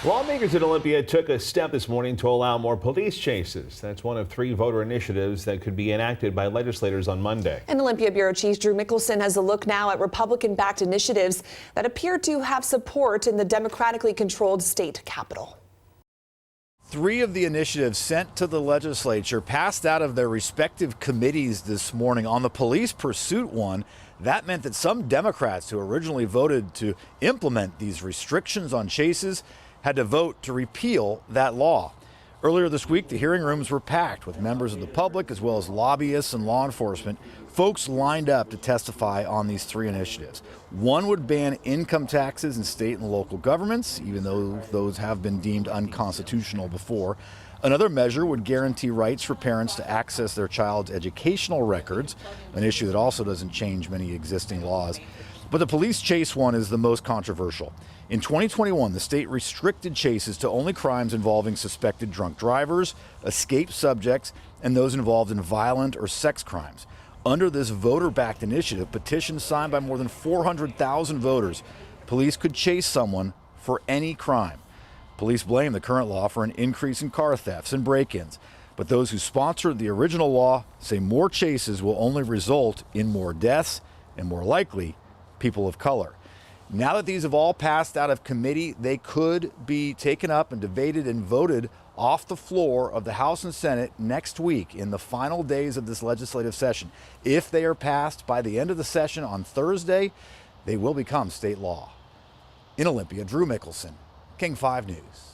Lawmakers in Olympia took a step this morning to allow more police chases. That's one of 3 voter initiatives that could be enacted by legislators on Monday. And Olympia Bureau Chief Drew Mickelson has a look now at Republican-backed initiatives that appear to have support in the democratically controlled state capitol. 3 of the initiatives sent to the legislature passed out of their respective committees this morning. On the police pursuit one, that meant that some Democrats who originally voted to implement these restrictions on chases had to vote to repeal that law. Earlier this week, the hearing rooms were packed with members of the public as well as lobbyists and law enforcement. Folks lined up to testify on these 3 initiatives. One would ban income taxes in state and local governments, even though those have been deemed unconstitutional before. Another measure would guarantee rights for parents to access their child's educational records, an issue that also doesn't change many existing laws. But the police chase one is the most controversial. In 2021, the state restricted chases to only crimes involving suspected drunk drivers, escaped subjects, and those involved in violent or sex crimes. Under this voter-backed initiative, petitions signed by more than 400,000 voters, police could chase someone for any crime. Police blame the current law for an increase in car thefts and break-ins. But those who sponsored the original law say more chases will only result in more deaths and, more likely, people of color. Now that these have all passed out of committee, they could be taken up and debated and voted off the floor of the House and Senate next week in the final days of this legislative session. If they are passed by the end of the session on Thursday, they will become state law. In Olympia, Drew Mickelson, King 5 News.